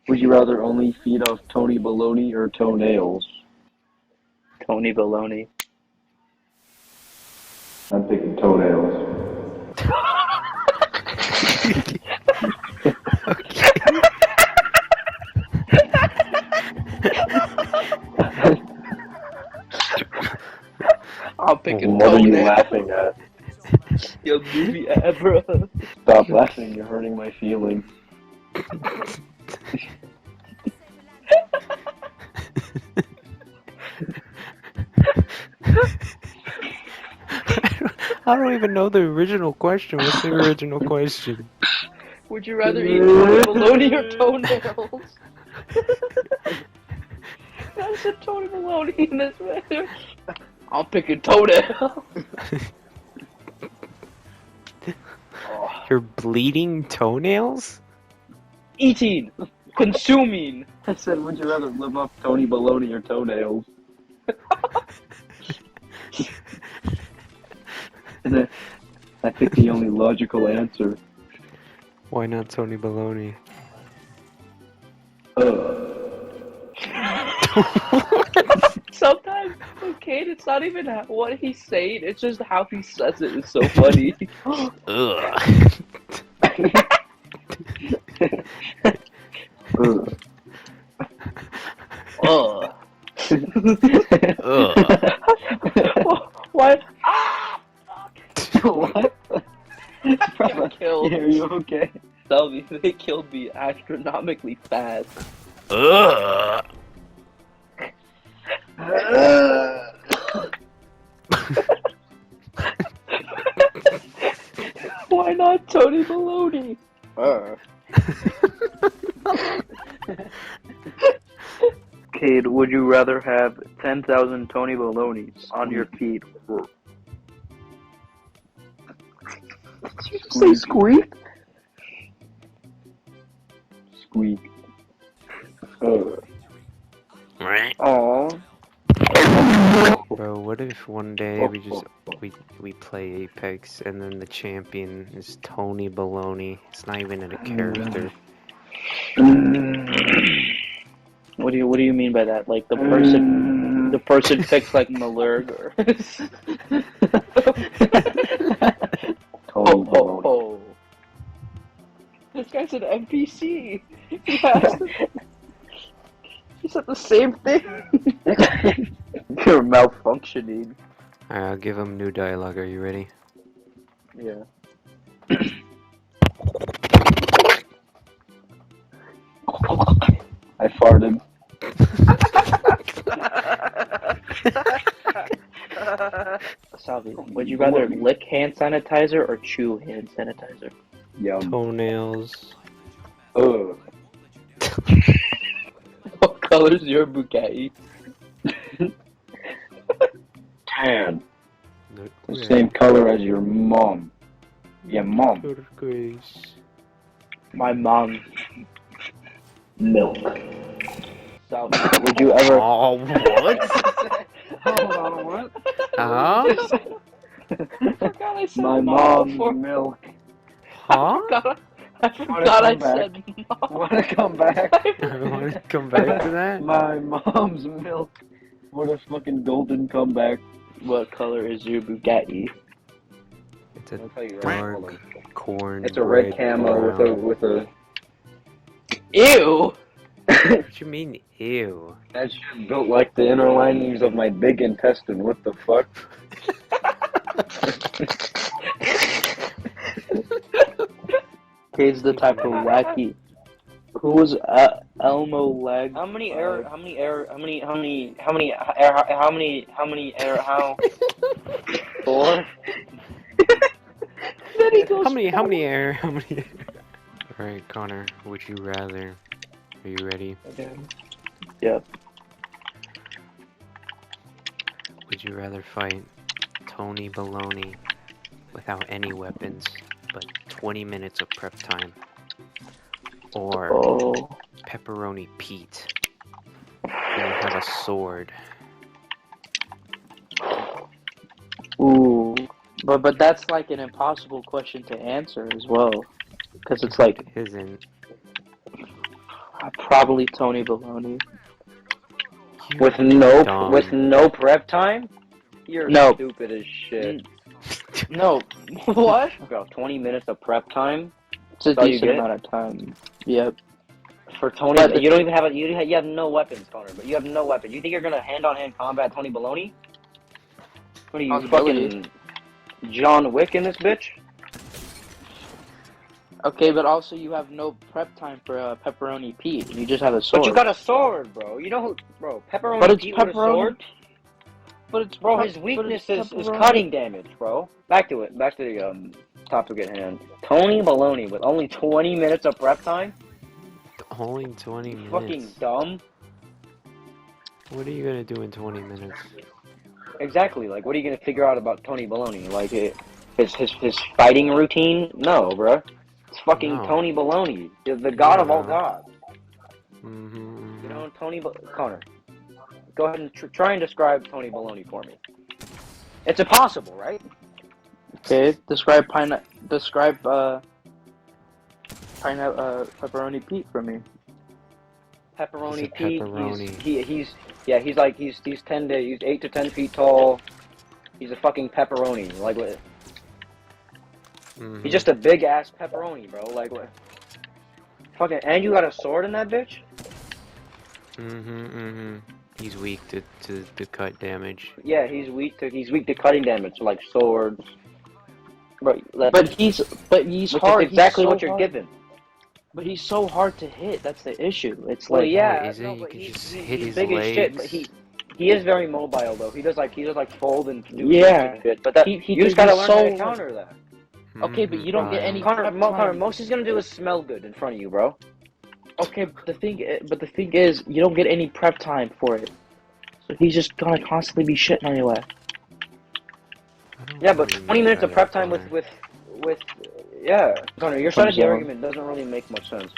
Would you rather only feed off Tony Baloney or toenails? Tony Baloney. I'm picking toenails. I'm picking What are you toenails. laughing at? Yo, movie ever. Stop laughing, you're hurting my feelings. I don't even know the original question. What's the original question? Would you rather eat Tony Baloney or toenails? I said Tony Baloney in this manner. I'm picking toenails. You're bleeding toenails? Eating. Consuming. I said, would you rather live off Tony Baloney or toenails? And I picked the only logical answer. Why not Tony Baloney? Sometimes, okay, it's not even what he's saying, it's just how he says it is so funny. Ugh. Ugh. Ugh. Why? Ah! What? Got killed. Are you okay? Tell me, they killed me astronomically fast. Ugh. Why not Tony Baloney? Kid, would you rather have 10,000 Tony Baloney's on your feet? Say squeak? Squeak. Aww. Bro, what if one day we play Apex and then the champion is Tony Baloney? It's not even a character. What do you mean by that? Like the person picks like Malurg or Tony Baloney. oh. This guy's an NPC. He said the same thing. You're malfunctioning. Alright, I'll give him new dialogue. Are you ready? Yeah. I farted. Salvi, would you rather lick hand sanitizer or chew hand sanitizer? Yum. Toenails. Ugh. What color's your Bugatti? Tan. The same color as your mom. Yeah, mom. Turquoise. My mom. Milk. Salvi, would you ever... Oh, what? Hold on, what? Huh? I forgot I said My mom. mom's milk. Huh? I forgot I Wanna said mom. Wanna come back? I want to come back to that? My mom's milk. What a fucking golden comeback. What color is your Bugatti? It's a I'll tell you right, hold dark on. corn. It's a red camo with a. Ew! What you mean, ew? That shit built like the inner linings of my big intestine. What the fuck? Kid's the type of wacky. Who was Elmo Lag? How many air? How Four? Then he goes How many air? Alright, Connor, would you rather? Are you ready? Yep. Would you rather fight Tony Baloney without any weapons, but 20 minutes of prep time? Or Pepperoni Pete, and you have a sword? Ooh. But that's like an impossible question to answer as well. Because it's like... It isn't. Probably Tony Baloney. With no prep time? You're stupid as shit. No. What? Bro, 20 minutes of prep time? It's a decent amount of time. Yep. For Tony, you don't even have you have no weapons, Connor. But you have no weapons. You think you're gonna hand-on-hand combat Tony Baloney? What are you, fucking John Wick in this bitch? Okay, but also you have no prep time for Pepperoni Pete. You just have a sword. But you got a sword, bro. You know who, bro? Pepperoni Pete with a sword. But it's bro. His weakness is cutting damage, bro. Back to it. Back to the topic at hand. Tony Baloney with only 20 minutes of prep time. Only 20 minutes. Fucking dumb. What are you gonna do in 20 minutes? Exactly. Like, what are you gonna figure out about Tony Baloney? Like, his fighting routine? No, bro. It's fucking Tony Baloney, the god of all gods. You know, Connor. Go ahead and try and describe Tony Baloney for me. It's impossible, right? Okay, describe Pepperoni Pete for me. Pepperoni Pete. He's 8 to 10 feet tall. He's a fucking pepperoni. Like what? He's just a big ass pepperoni, bro. Like what? Fucking, and you got a sword in that bitch? He's weak to cut damage. Yeah, he's weak to cutting damage, like swords. But he's hard. Exactly what you're given. But he's so hard to hit. That's the issue. It's well, like, yeah, is it? You can just hit his big legs. As shit, but he is very mobile though. He does like fold and do shit. But that you just gotta learn how to counter that. Okay, but you don't get any. Connor, most he's gonna do is smell good in front of you, bro. Okay, but the thing is, you don't get any prep time for it. So he's just gonna constantly be shitting on your ass. Yeah, but 20 minutes of prep time with yeah, Connor, your side of the argument doesn't really make much sense,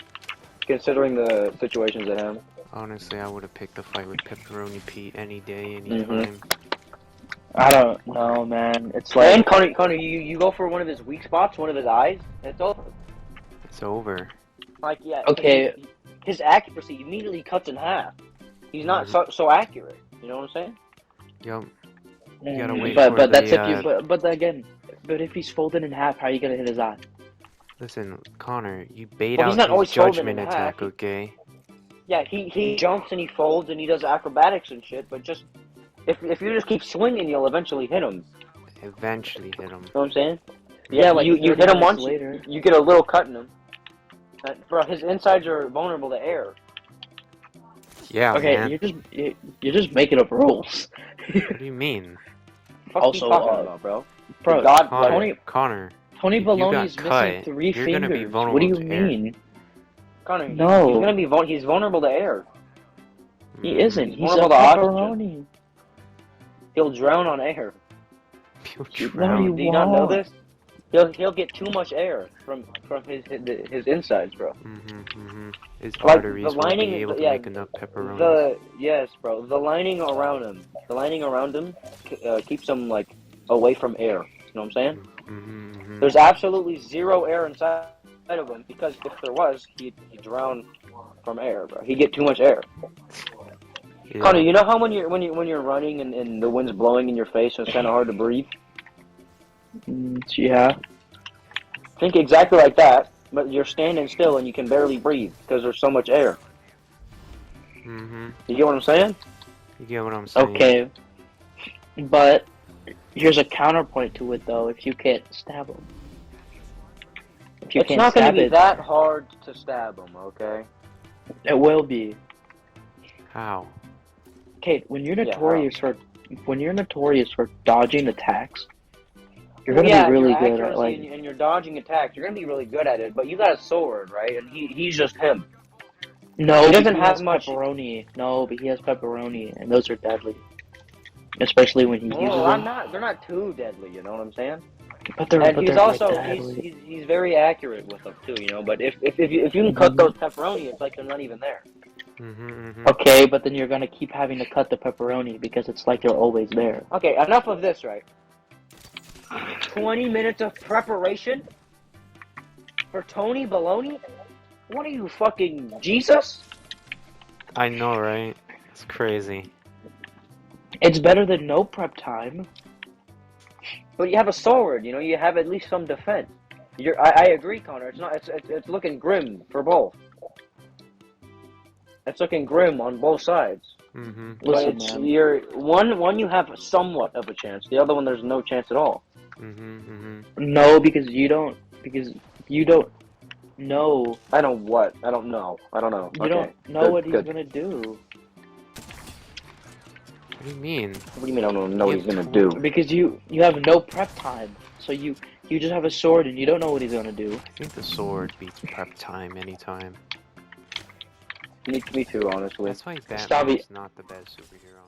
considering the situations at hand. Honestly, I would have picked the fight with Pepperoni Pete any day, any time. I don't know, man. It's like... And Connor, you go for one of his weak spots, one of his eyes, it's over. It's over. Like, yeah. Okay. His accuracy immediately cuts in half. He's not so accurate. You know what I'm saying? Yup. You gotta wait but for that's the, if you... But again, but if he's folded in half, how are you gonna hit his eye? Listen, Connor, you bait out his judgment attack, okay? Yeah, he jumps and he folds and he does acrobatics and shit, but just... If you just keep swinging, you'll eventually hit him. Eventually hit him. You know what I'm saying? Yeah, like you hit him once, later. You get a little cut in him. Bro, his insides are vulnerable to air. Yeah, okay, man. you're just making up rules. What do you mean? Also, about, bro. Connor, Tony Baloney's missing 3 fingers. Gonna be vulnerable what do you to mean? Connor, no. He's gonna be he's vulnerable to air. He isn't. He's vulnerable a to pepperoni. He'll drown on air. He'll drown. Do you not know this? He'll get too much air from his insides, bro. His arteries won't be able to make enough pepperoni. Yes, bro. The lining around him keeps him like away from air. You know what I'm saying? There's absolutely zero air inside of him because if there was, he'd drown from air, bro. He'd get too much air. Yeah. Connor, you know how when you're running and the wind's blowing in your face and it's kind of hard to breathe? Yeah. Think exactly like that, but you're standing still and you can barely breathe because there's so much air. You get what I'm saying? You get what I'm saying. Okay. But here's a counterpoint to it, though. If you can't stab him. It's not going to be that hard to stab him, okay? It will be. How? Okay, when you're notorious for dodging attacks, you're gonna be really good at and you're dodging attacks. You're gonna be really good at it, but you got a sword, right? And he's just him. No, he doesn't have much pepperoni. No, but he has pepperoni, and those are deadly. Especially when he uses them. They're not too deadly. You know what I'm saying? He's very accurate with them too. You know, but if you can cut those pepperoni, it's like they're not even there. Okay, but then you're gonna keep having to cut the pepperoni because it's like they're always there. Okay, enough of this, right? 20 minutes of preparation for Tony Baloney? What are you, fucking Jesus? I know, right? It's crazy. It's better than no prep time. But you have a sword, you know. You have at least some defense. I agree, Connor. It's not. It's looking grim for both. It's looking grim on both sides. Mm-hmm. Listen, But man. you're one you have somewhat of a chance. The other one, there's no chance at all. Mm-hmm. Mm-hmm. No, because you don't know. I don't what? I don't know. I don't know. You don't know Good, what he's good. gonna do. What do you mean? What do you mean I don't know what You he's have gonna do? Because you have no prep time, so you just have a sword and you don't know what he's gonna do. I think the sword beats prep time anytime. Me too, honestly. That's why Stabby. Batman is not the best superhero.